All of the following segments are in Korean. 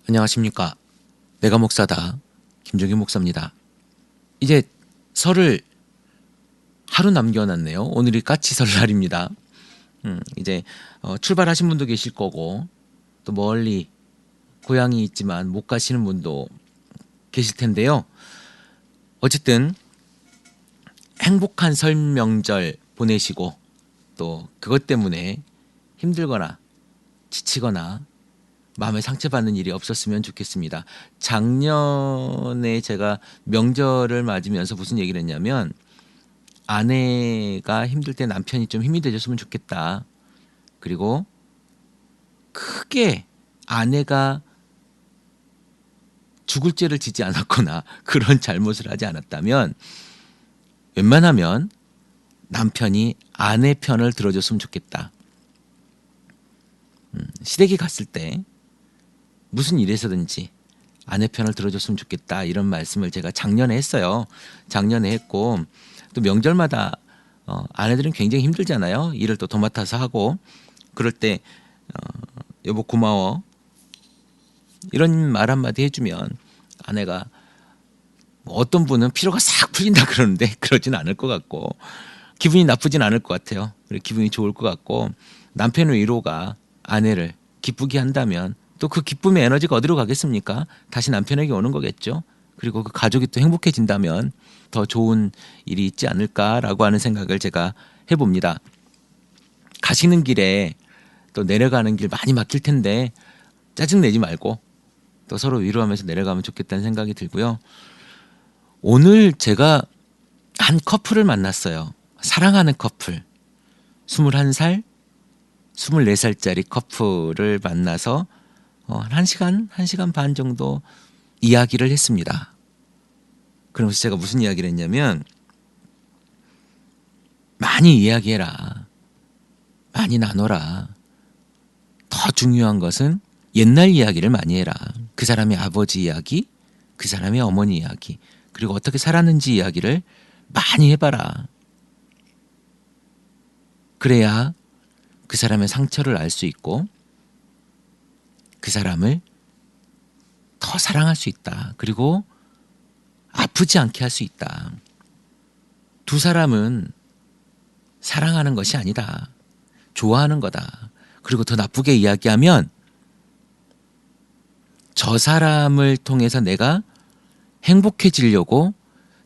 안녕하십니까. 내가 목사다. 김종규 목사입니다. 이제 설을 하루 남겨놨네요. 오늘이 까치 설날입니다. 이제 출발하신 분도 계실 거고 또 멀리 고향이 있지만 못 가시는 분도 계실 텐데요. 어쨌든 행복한 설 명절 보내시고 또 그것 때문에 힘들거나 지치거나 마음에 상처받는 일이 없었으면 좋겠습니다. 작년에 제가 명절을 맞으면서 무슨 얘기를 했냐면 아내가 힘들 때 남편이 좀 힘이 돼줬으면 좋겠다. 그리고 크게 아내가 죽을 죄를 지지 않았거나 그런 잘못을 하지 않았다면 웬만하면 남편이 아내 편을 들어줬으면 좋겠다. 시댁에 갔을 때 무슨 일에서든지 아내 편을 들어줬으면 좋겠다 이런 말씀을 제가 작년에 했어요. 작년에 했고 또 명절마다 아내들은 굉장히 힘들잖아요. 일을 또 도맡아서 하고 그럴 때 여보 고마워 이런 말 한마디 해주면 아내가 뭐 어떤 분은 피로가 싹 풀린다 그러는데 그러진 않을 것 같고 기분이 나쁘진 않을 것 같아요. 그리고 기분이 좋을 것 같고 남편의 위로가 아내를 기쁘게 한다면 또 그 기쁨의 에너지가 어디로 가겠습니까? 다시 남편에게 오는 거겠죠. 그리고 그 가족이 또 행복해진다면 더 좋은 일이 있지 않을까라고 하는 생각을 제가 해봅니다. 가시는 길에 또 내려가는 길 많이 막힐 텐데 짜증내지 말고 또 서로 위로하면서 내려가면 좋겠다는 생각이 들고요. 오늘 제가 한 커플을 만났어요. 사랑하는 커플. 21살, 24살짜리 커플을 만나서 한 시간 반 정도 이야기를 했습니다. 그러면서 제가 무슨 이야기를 했냐면 많이 이야기해라. 많이 나눠라. 더 중요한 것은 옛날 이야기를 많이 해라. 그 사람의 아버지 이야기, 그 사람의 어머니 이야기, 그리고 어떻게 살았는지 이야기를 많이 해봐라. 그래야 그 사람의 상처를 알 수 있고 그 사람을 더 사랑할 수 있다. 그리고 아프지 않게 할 수 있다. 두 사람은 사랑하는 것이 아니다. 좋아하는 거다. 그리고 더 나쁘게 이야기하면 저 사람을 통해서 내가 행복해지려고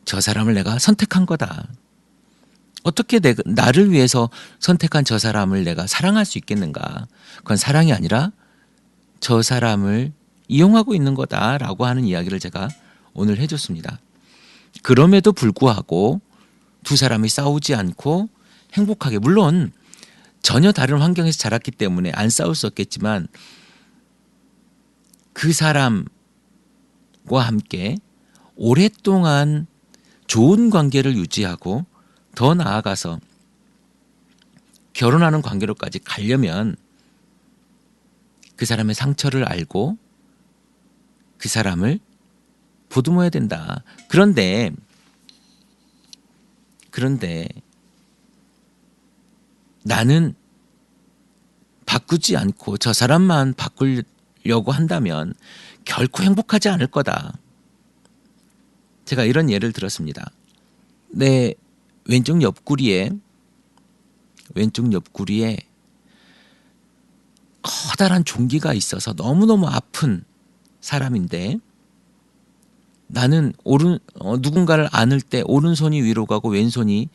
저 사람을 내가 선택한 거다. 어떻게 나를 위해서 선택한 저 사람을 내가 사랑할 수 있겠는가? 그건 사랑이 아니라 저 사람을 이용하고 있는 거다라고 하는 이야기를 제가 오늘 해줬습니다. 그럼에도 불구하고 두 사람이 싸우지 않고 행복하게, 물론 전혀 다른 환경에서 자랐기 때문에 안 싸울 수 없겠지만 그 사람과 함께 오랫동안 좋은 관계를 유지하고 더 나아가서 결혼하는 관계로까지 가려면 그 사람의 상처를 알고 그 사람을 보듬어야 된다. 그런데 나는 바꾸지 않고 저 사람만 바꾸려고 한다면 결코 행복하지 않을 거다. 제가 이런 예를 들었습니다. 내 왼쪽 옆구리에 커다란 종기가 있어서 너무너무 아픈 사람인데 나는 누군가를 안을 때 오른손이 위로 가고 왼손이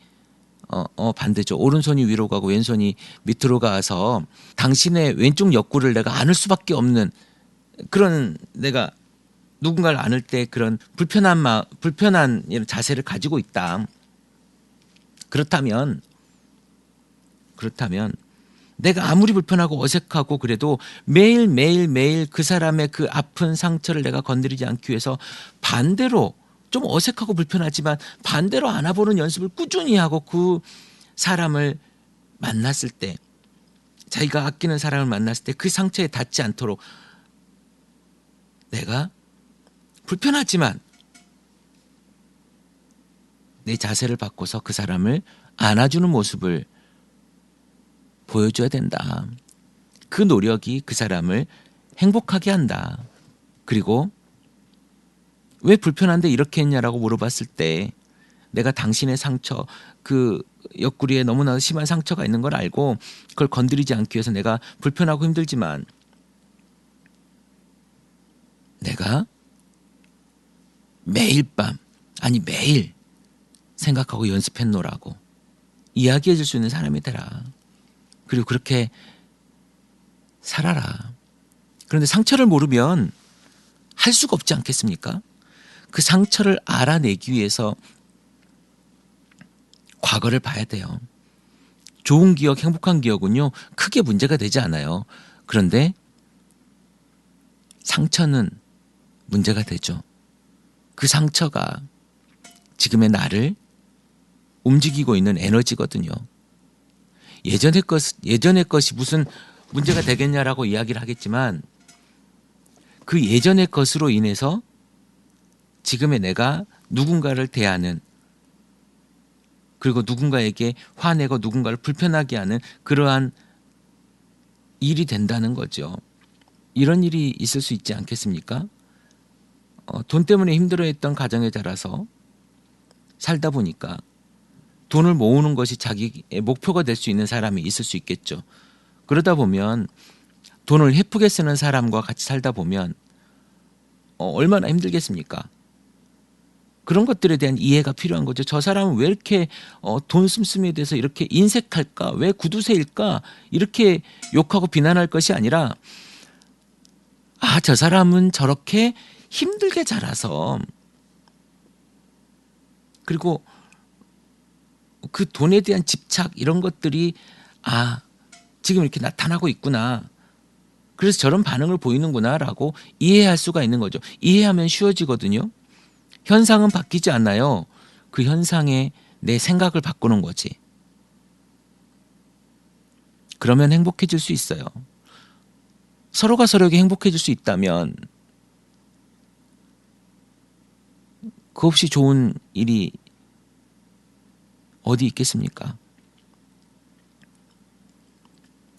반대죠. 오른손이 위로 가고 왼손이 밑으로 가서 당신의 왼쪽 옆구리를 내가 안을 수밖에 없는 그런, 내가 누군가를 안을 때 그런 불편한 이런 자세를 가지고 있다. 그렇다면 내가 아무리 불편하고 어색하고 그래도 매일 그 사람의 그 아픈 상처를 내가 건드리지 않기 위해서 반대로 좀 어색하고 불편하지만 반대로 안아보는 연습을 꾸준히 하고 그 사람을 만났을 때, 자기가 아끼는 사람을 만났을 때 그 상처에 닿지 않도록 내가 불편하지만 내 자세를 바꿔서 그 사람을 안아주는 모습을 보여줘야 된다. 그 노력이 그 사람을 행복하게 한다. 그리고 왜 불편한데 이렇게 했냐라고 물어봤을 때 내가 당신의 상처, 그 옆구리에 너무나 심한 상처가 있는 걸 알고 그걸 건드리지 않기 위해서 내가 불편하고 힘들지만 내가 매일 밤, 아니 매일 생각하고 연습했노라고 이야기해 줄 수 있는 사람이 되라. 그리고 그렇게 살아라. 그런데 상처를 모르면 할 수가 없지 않겠습니까? 그 상처를 알아내기 위해서 과거를 봐야 돼요. 좋은 기억, 행복한 기억은요, 크게 문제가 되지 않아요. 그런데 상처는 문제가 되죠. 그 상처가 지금의 나를 움직이고 있는 에너지거든요. 예전의 것이 무슨 문제가 되겠냐라고 이야기를 하겠지만 그 예전의 것으로 인해서 지금의 내가 누군가를 대하는, 그리고 누군가에게 화내고 누군가를 불편하게 하는 그러한 일이 된다는 거죠. 이런 일이 있을 수 있지 않겠습니까? 돈 때문에 힘들어했던 가정에 자라서 살다 보니까 돈을 모으는 것이 자기의 목표가 될 수 있는 사람이 있을 수 있겠죠. 그러다 보면 돈을 헤프게 쓰는 사람과 같이 살다 보면 얼마나 힘들겠습니까? 그런 것들에 대한 이해가 필요한 거죠. 저 사람은 왜 이렇게 돈 씀씀이에 대해서 이렇게 인색할까? 왜 구두쇠일까? 이렇게 욕하고 비난할 것이 아니라 저 사람은 저렇게 힘들게 자라서, 그리고 그 돈에 대한 집착 이런 것들이 지금 이렇게 나타나고 있구나. 그래서 저런 반응을 보이는구나라고 이해할 수가 있는 거죠. 이해하면 쉬워지거든요. 현상은 바뀌지 않아요. 그 현상에 내 생각을 바꾸는 거지. 그러면 행복해질 수 있어요. 서로가 서로에게 행복해질 수 있다면 그 없이 좋은 일이 어디 있겠습니까?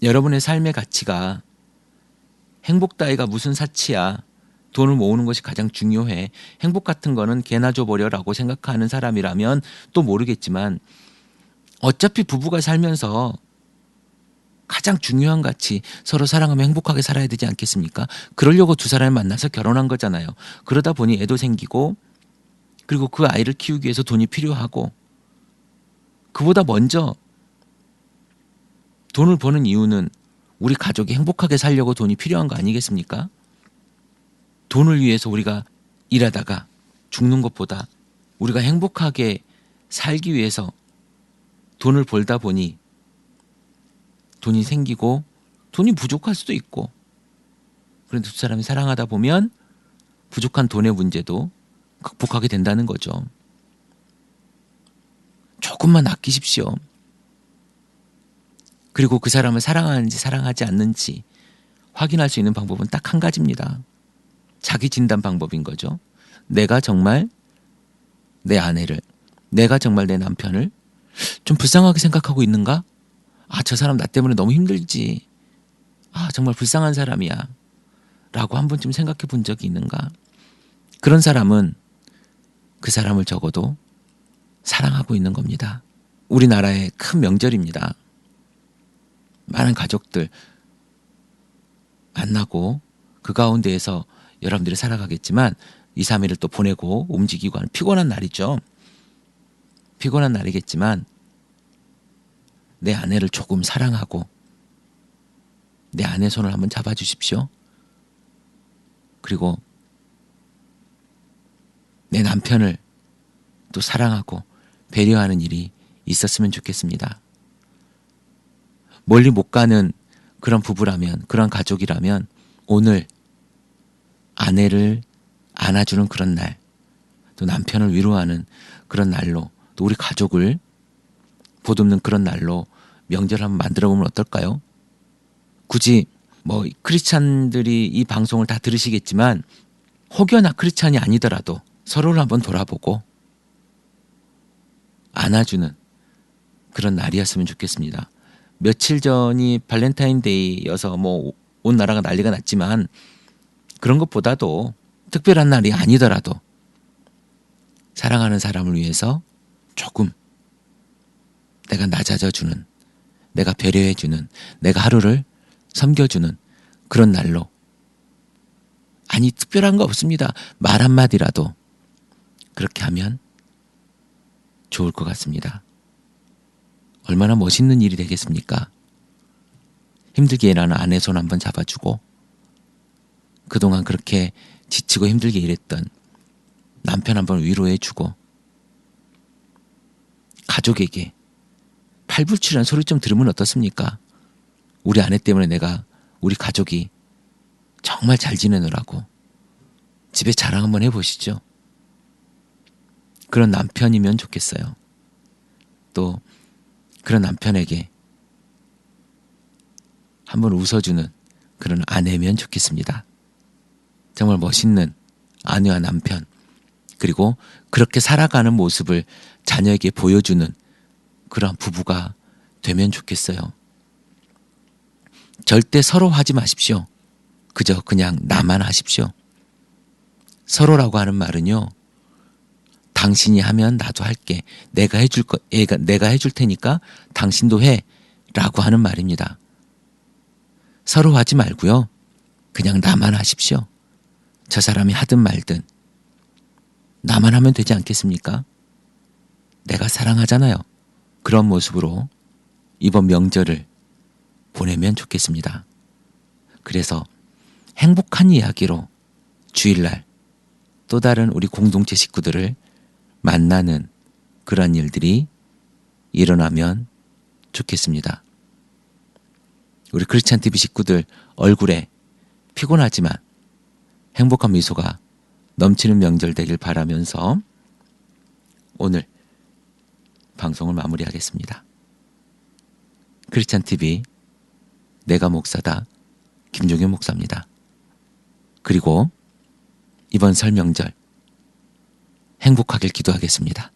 여러분의 삶의 가치가 행복 따위가 무슨 사치야. 돈을 모으는 것이 가장 중요해. 행복 같은 거는 개나 줘버려라고 생각하는 사람이라면 또 모르겠지만 어차피 부부가 살면서 가장 중요한 가치, 서로 사랑하며 행복하게 살아야 되지 않겠습니까? 그러려고 두 사람을 만나서 결혼한 거잖아요. 그러다 보니 애도 생기고, 그리고 그 아이를 키우기 위해서 돈이 필요하고, 그보다 먼저 돈을 버는 이유는 우리 가족이 행복하게 살려고 돈이 필요한 거 아니겠습니까? 돈을 위해서 우리가 일하다가 죽는 것보다 우리가 행복하게 살기 위해서 돈을 벌다 보니 돈이 생기고 돈이 부족할 수도 있고, 그런데 두 사람이 사랑하다 보면 부족한 돈의 문제도 극복하게 된다는 거죠. 조금만 아끼십시오. 그리고 그 사람을 사랑하는지 사랑하지 않는지 확인할 수 있는 방법은 딱 한 가지입니다. 자기 진단 방법인 거죠. 내가 정말 내 아내를, 내가 정말 내 남편을 좀 불쌍하게 생각하고 있는가? 저 사람 나 때문에 너무 힘들지. 정말 불쌍한 사람이야. 라고 한 번쯤 생각해 본 적이 있는가? 그런 사람은 그 사람을 적어도 사랑하고 있는 겁니다. 우리나라의 큰 명절입니다. 많은 가족들 만나고 그 가운데에서 여러분들이 살아가겠지만 2, 3일을 또 보내고 움직이고 하는 피곤한 날이죠. 피곤한 날이겠지만 내 아내를 조금 사랑하고 내 아내 손을 한번 잡아주십시오. 그리고 내 남편을 또 사랑하고 배려하는 일이 있었으면 좋겠습니다. 멀리 못 가는 그런 부부라면, 그런 가족이라면 오늘 아내를 안아주는 그런 날, 또 남편을 위로하는 그런 날로, 또 우리 가족을 보듬는 그런 날로 명절 한번 만들어 보면 어떨까요? 굳이 크리스찬들이 이 방송을 다 들으시겠지만 혹여나 크리스찬이 아니더라도 서로를 한번 돌아보고 안아주는 그런 날이었으면 좋겠습니다. 며칠 전이 발렌타인데이여서 온 나라가 난리가 났지만 그런 것보다도 특별한 날이 아니더라도 사랑하는 사람을 위해서 조금 내가 낮아져주는, 내가 배려해주는, 내가 하루를 섬겨주는 그런 날로, 아니 특별한 거 없습니다. 말 한마디라도 그렇게 하면 좋을 것 같습니다. 얼마나 멋있는 일이 되겠습니까? 힘들게 일하는 아내 손 한번 잡아주고, 그동안 그렇게 지치고 힘들게 일했던 남편 한번 위로해주고, 가족에게 팔불출한 소리 좀 들으면 어떻습니까? 우리 아내 때문에 우리 가족이 정말 잘 지내느라고 집에 자랑 한번 해보시죠. 그런 남편이면 좋겠어요. 또 그런 남편에게 한번 웃어주는 그런 아내면 좋겠습니다. 정말 멋있는 아내와 남편, 그리고 그렇게 살아가는 모습을 자녀에게 보여주는 그런 부부가 되면 좋겠어요. 절대 서로 하지 마십시오. 그저 그냥 나만 하십시오. 서로라고 하는 말은요, 당신이 하면 나도 할게. 내가 해줄 테니까 당신도 해. 라고 하는 말입니다. 서로 하지 말고요. 그냥 나만 하십시오. 저 사람이 하든 말든 나만 하면 되지 않겠습니까? 내가 사랑하잖아요. 그런 모습으로 이번 명절을 보내면 좋겠습니다. 그래서 행복한 이야기로 주일날 또 다른 우리 공동체 식구들을 만나는 그런 일들이 일어나면 좋겠습니다. 우리 크리스찬 TV 식구들 얼굴에 피곤하지만 행복한 미소가 넘치는 명절 되길 바라면서 오늘 방송을 마무리하겠습니다. 크리스찬 TV 내가 목사다 김종현 목사입니다. 그리고 이번 설 명절 행복하길 기도하겠습니다.